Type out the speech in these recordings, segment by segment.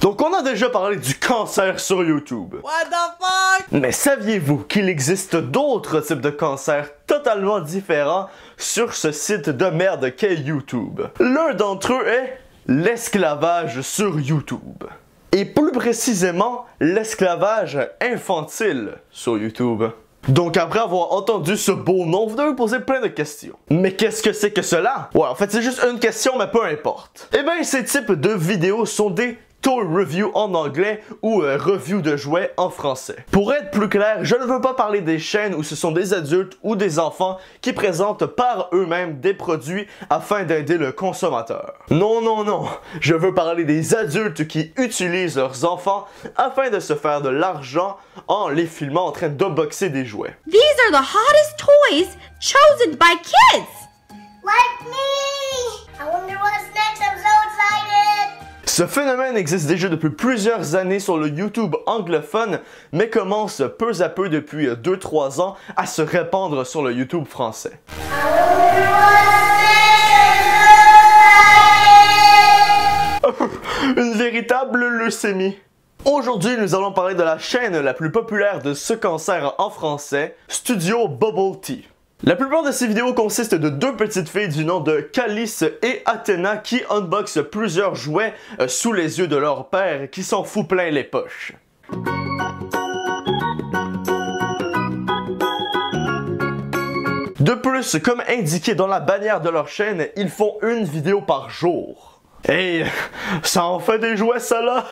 Donc on a déjà parlé du cancer sur YouTube. What the fuck? Mais saviez-vous qu'il existe d'autres types de cancers totalement différents sur ce site de merde qu'est YouTube? L'un d'entre eux est l'esclavage sur YouTube. Et plus précisément, l'esclavage infantile sur YouTube. Donc après avoir entendu ce beau nom, vous devez vous poser plein de questions. Mais qu'est-ce que c'est que cela? Ouais, en fait c'est juste une question, mais peu importe. Eh bien, ces types de vidéos sont des toy review en anglais ou review de jouets en français. Pour être plus clair, je ne veux pas parler des chaînes où ce sont des adultes ou des enfants qui présentent par eux-mêmes des produits afin d'aider le consommateur. Non, non, non, je veux parler des adultes qui utilisent leurs enfants afin de se faire de l'argent en les filmant en train d'unboxer des jouets. These are the hottest toys chosen by kids! Like me! I wonder what's next, I'm so excited! Ce phénomène existe déjà depuis plusieurs années sur le YouTube anglophone, mais commence peu à peu depuis 2-3 ans à se répandre sur le YouTube français. Une véritable leucémie. Aujourd'hui, nous allons parler de la chaîne la plus populaire de ce cancer en français, Studio Bubble Tea. La plupart de ces vidéos consistent de deux petites filles du nom de Calice et Athéna qui unboxent plusieurs jouets sous les yeux de leur père qui s'en fout plein les poches. De plus, comme indiqué dans la bannière de leur chaîne, ils font une vidéo par jour. Hey, ça en fait des jouets ça là!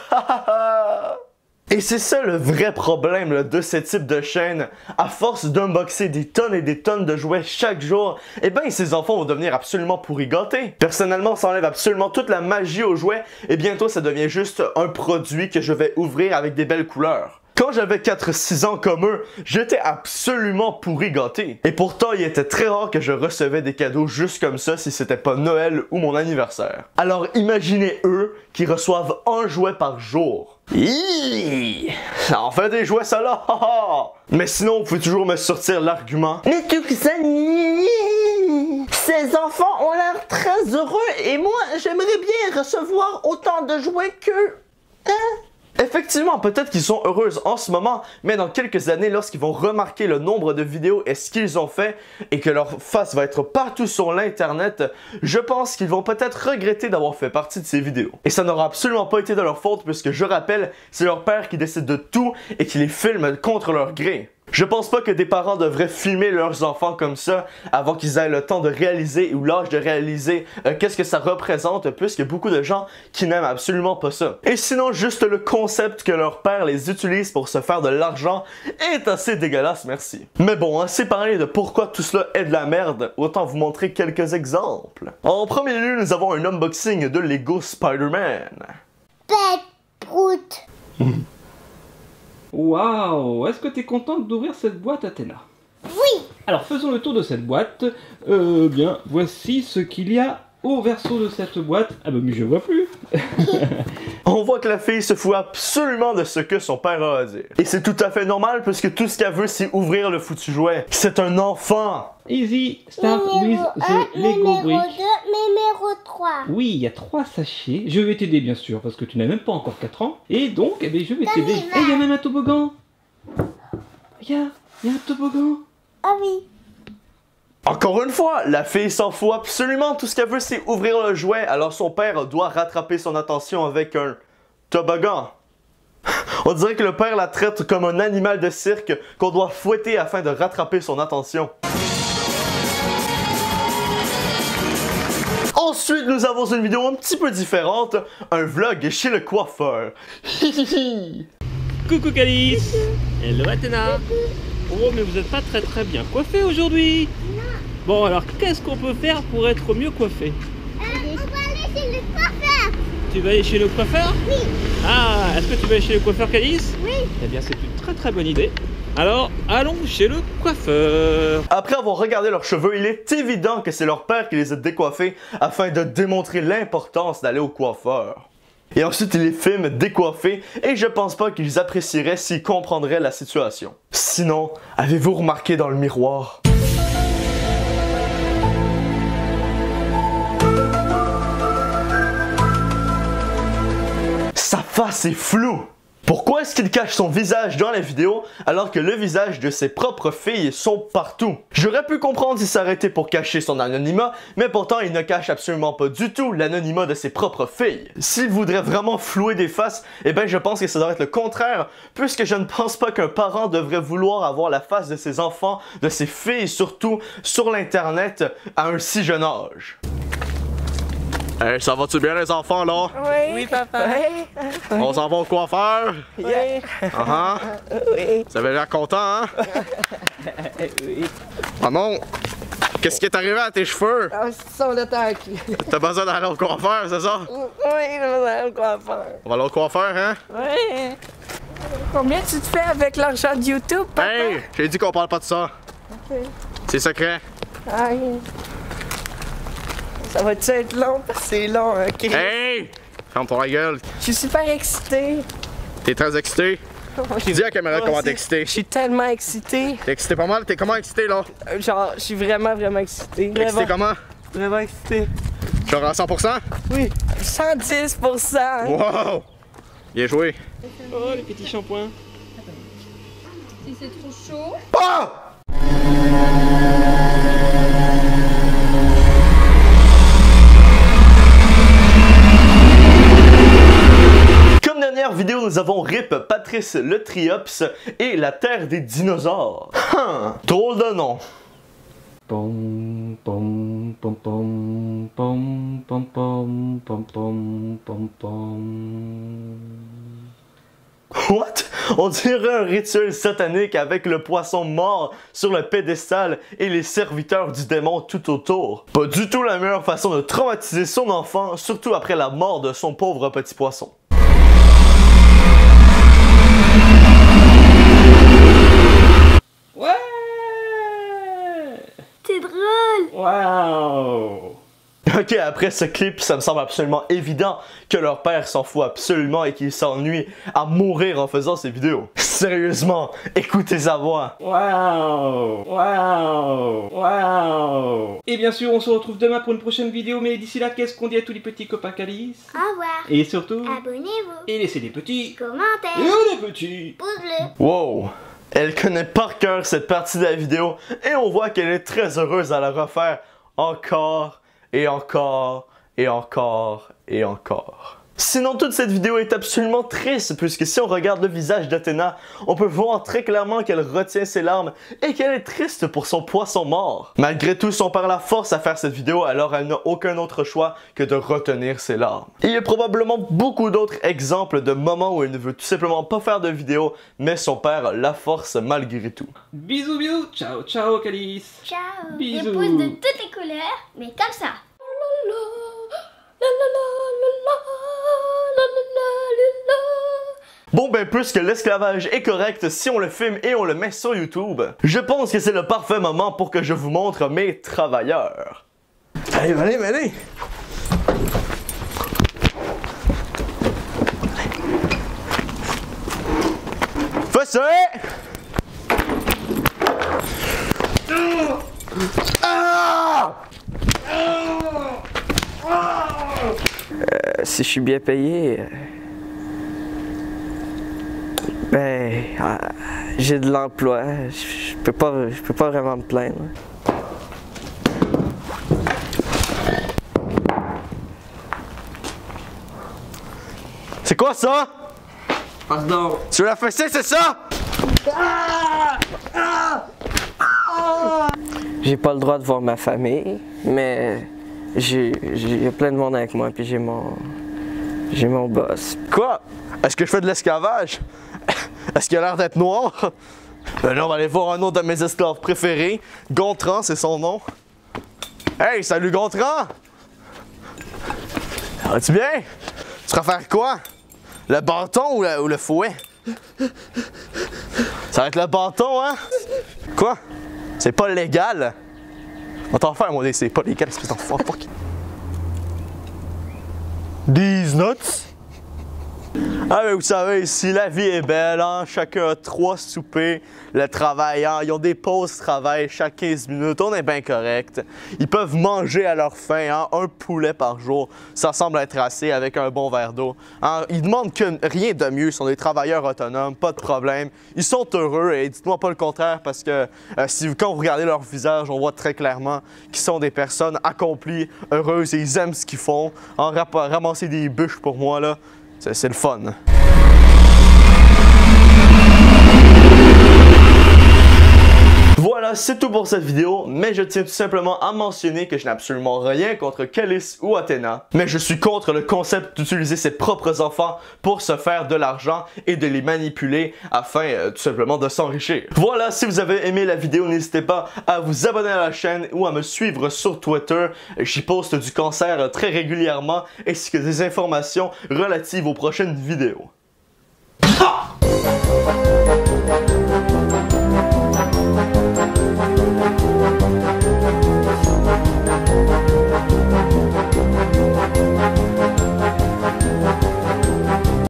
Et c'est ça le vrai problème là, de ce type de chaîne. À force d'unboxer des tonnes et des tonnes de jouets chaque jour, eh ben ces enfants vont devenir absolument pourri gâtés. Personnellement, ça enlève absolument toute la magie aux jouets et bientôt ça devient juste un produit que je vais ouvrir avec des belles couleurs. Quand j'avais 4-6 ans comme eux, j'étais absolument pourri gâté. Et pourtant, il était très rare que je recevais des cadeaux juste comme ça si c'était pas Noël ou mon anniversaire. Alors imaginez eux qui reçoivent un jouet par jour. Hiiii, ça en fait des jouets ça là, Mais sinon, vous pouvez toujours me sortir l'argument. Mais tout ça, ces enfants ont l'air très heureux et moi, j'aimerais bien recevoir autant de jouets qu'eux. Hein? Effectivement, peut-être qu'ils sont heureuses en ce moment, mais dans quelques années, lorsqu'ils vont remarquer le nombre de vidéos et ce qu'ils ont fait, et que leur face va être partout sur l'internet, je pense qu'ils vont peut-être regretter d'avoir fait partie de ces vidéos. Et ça n'aura absolument pas été de leur faute, puisque je rappelle, c'est leur père qui décide de tout et qui les filme contre leur gré. Je pense pas que des parents devraient filmer leurs enfants comme ça avant qu'ils aient le temps de réaliser ou l'âge de réaliser qu'est-ce que ça représente, puisqu'il y a beaucoup de gens qui n'aiment absolument pas ça. Et sinon, juste le concept que leur père les utilise pour se faire de l'argent est assez dégueulasse, merci. Mais bon, assez parlé de pourquoi tout cela est de la merde, autant vous montrer quelques exemples. En premier lieu, nous avons un unboxing de Lego Spider-Man. Pète, prout. Waouh, est-ce que tu es contente d'ouvrir cette boîte, Athéna? Oui. Alors faisons le tour de cette boîte. Bien, voici ce qu'il y a au verso de cette boîte. Ah bah mais je vois plus. On voit que la fille se fout absolument de ce que son père a à dire. Et c'est tout à fait normal puisque tout ce qu'elle veut c'est ouvrir le foutu jouet. C'est un enfant. Easy, start with Numéro the 1, Lego numéro 2, brick. numéro 3. Oui, il y a 3 sachets. Je vais t'aider bien sûr parce que tu n'as même pas encore 4 ans. Et donc, eh bien, je vais t'aider. Et il y a même un toboggan. Il y a un toboggan. Ah oui. Encore une fois, la fille s'en fout absolument. Tout ce qu'elle veut c'est ouvrir le jouet. Alors son père doit rattraper son attention avec un toboggan. On dirait que le père la traite comme un animal de cirque qu'on doit fouetter afin de rattraper son attention. Ensuite, nous avons une vidéo un petit peu différente, un vlog chez le coiffeur. Coucou Calice. Hello Athéna. Oh mais vous êtes pas très bien coiffé aujourd'hui. Bon alors qu'est-ce qu'on peut faire pour être mieux coiffé? On va aller chez le coiffeur. Tu vas aller chez le coiffeur? Oui. Ah, est-ce que tu vas aller chez le coiffeur Calice? Oui. Eh bien c'est une très bonne idée. Alors allons chez le coiffeur. Après avoir regardé leurs cheveux, il est évident que c'est leur père qui les a décoiffés afin de démontrer l'importance d'aller au coiffeur. Et ensuite, il les filme décoiffés et je pense pas qu'ils apprécieraient s'ils comprendraient la situation. Sinon, avez-vous remarqué dans le miroir? Ça face est floue. Pourquoi est-ce qu'il cache son visage dans la vidéo alors que le visage de ses propres filles sont partout? J'aurais pu comprendre si ça aurait été pour cacher son anonymat, mais pourtant il ne cache absolument pas du tout l'anonymat de ses propres filles. S'il voudrait vraiment flouer des faces, eh ben je pense que ça devrait être le contraire, puisque je ne pense pas qu'un parent devrait vouloir avoir la face de ses enfants, de ses filles surtout, sur l'internet à un si jeune âge. Hey, ça va-tu bien les enfants là? Oui, papa. On s'en va au coiffeur? Oui. Oui. Vous avez l'air content, hein? Oui. Ah non! Qu'est-ce qui est arrivé à tes cheveux? Ah, c'est son attaque. T'as besoin d'aller au coiffeur, c'est ça? Oui, je vais aller au coiffeur. On va aller au coiffeur, hein? Oui. Combien tu te fais avec l'argent de YouTube, papa? Hey! J'ai dit qu'on parle pas de ça. Ok. C'est secret. Aïe. Ça va-tu être long? Parce que c'est long, ok? Hey! Ferme ton gueule. Je suis super excitée. T'es très excité? Dis à la caméra comment t'es excité. Je suis tellement excitée. T'es excité pas mal? T'es comment excité là? Genre, je suis vraiment excitée. T'es excité comment? Vraiment excitée. Genre à 100%? Oui, 110%. Wow! Bien joué. Oh, les petits shampoings. Si c'est trop chaud. Ah! Comme dernière vidéo, nous avons RIP Patrice le Triops et la Terre des dinosaures. Drôle de nom. Pom pom pom pom pom pom pom pom pom pom pom. What? On dirait un rituel satanique avec le poisson mort sur le pédestal et les serviteurs du démon tout autour. Pas du tout la meilleure façon de traumatiser son enfant, surtout après la mort de son pauvre petit poisson. Ouais! C'est drôle. Waouh! Ok, après ce clip, ça me semble absolument évident que leur père s'en fout absolument et qu'il s'ennuie à mourir en faisant ces vidéos. Sérieusement, écoutez sa voix. Waouh! Waouh! Waouh! Et bien sûr, on se retrouve demain pour une prochaine vidéo, mais d'ici là, qu'est-ce qu'on dit à tous les petits copains Calice? Au revoir. Et surtout, Abonnez-vous. et laissez des petits, Commentaires. et des petits. Pouce bleu. Wow! Elle connaît par cœur cette partie de la vidéo et on voit qu'elle est très heureuse à la refaire encore et encore et encore et encore. Sinon, toute cette vidéo est absolument triste puisque si on regarde le visage d'Athéna, on peut voir très clairement qu'elle retient ses larmes et qu'elle est triste pour son poisson mort. Malgré tout, son père la force à faire cette vidéo, alors elle n'a aucun autre choix que de retenir ses larmes. Il y a probablement beaucoup d'autres exemples de moments où elle ne veut tout simplement pas faire de vidéo, mais son père la force malgré tout. Bisous, bisous. Ciao, ciao, Calice. Ciao. Bisous. Des pouces de toutes les couleurs, mais comme ça. Bon ben puisque l'esclavage est correct si on le filme et on le met sur YouTube, je pense que c'est le parfait moment pour que je vous montre mes travailleurs. Allez, allez, allez! Fais ça! Si je suis bien payé, ben, j'ai de l'emploi. Je peux pas vraiment me plaindre. C'est quoi ça? Pardon. Tu l'as fessé, c'est ça? J'ai pas le droit de voir ma famille, mais j'ai plein de monde avec moi, puis j'ai mon boss. Quoi? Est-ce que je fais de l'esclavage? Est-ce qu'il a l'air d'être noir? Ben là, on va aller voir un autre de mes esclaves préférés. Gontran, c'est son nom. Hey, salut Gontran! Vas-tu bien? Tu préfères quoi? Le bâton ou le fouet? Ça va être le bâton, hein? Quoi? C'est pas légal? On va t'en faire, mon c'est pas légal, espèce d'enfant, fuck. These nuts? Ah mais vous savez, ici la vie est belle, hein? Chacun a 3 soupers, le travail, hein? Ils ont des pauses de travail chaque 15 minutes, on est bien correct. Ils peuvent manger à leur faim, hein? Un poulet par jour, ça semble être assez avec un bon verre d'eau. Hein? Ils demandent que rien de mieux, ils sont des travailleurs autonomes, pas de problème. Ils sont heureux et dites-moi pas le contraire parce que quand vous regardez leur visage, on voit très clairement qu'ils sont des personnes accomplies, heureuses et ils aiment ce qu'ils font. Hein? Ramasser des bûches pour moi là. C'est le fun. Voilà, c'est tout pour cette vidéo, mais je tiens tout simplement à mentionner que je n'ai absolument rien contre Callis ou Athéna, mais je suis contre le concept d'utiliser ses propres enfants pour se faire de l'argent et de les manipuler afin tout simplement de s'enrichir. Voilà, si vous avez aimé la vidéo, n'hésitez pas à vous abonner à la chaîne ou à me suivre sur Twitter. J'y poste du cancer très régulièrement ainsi que des informations relatives aux prochaines vidéos. Ah!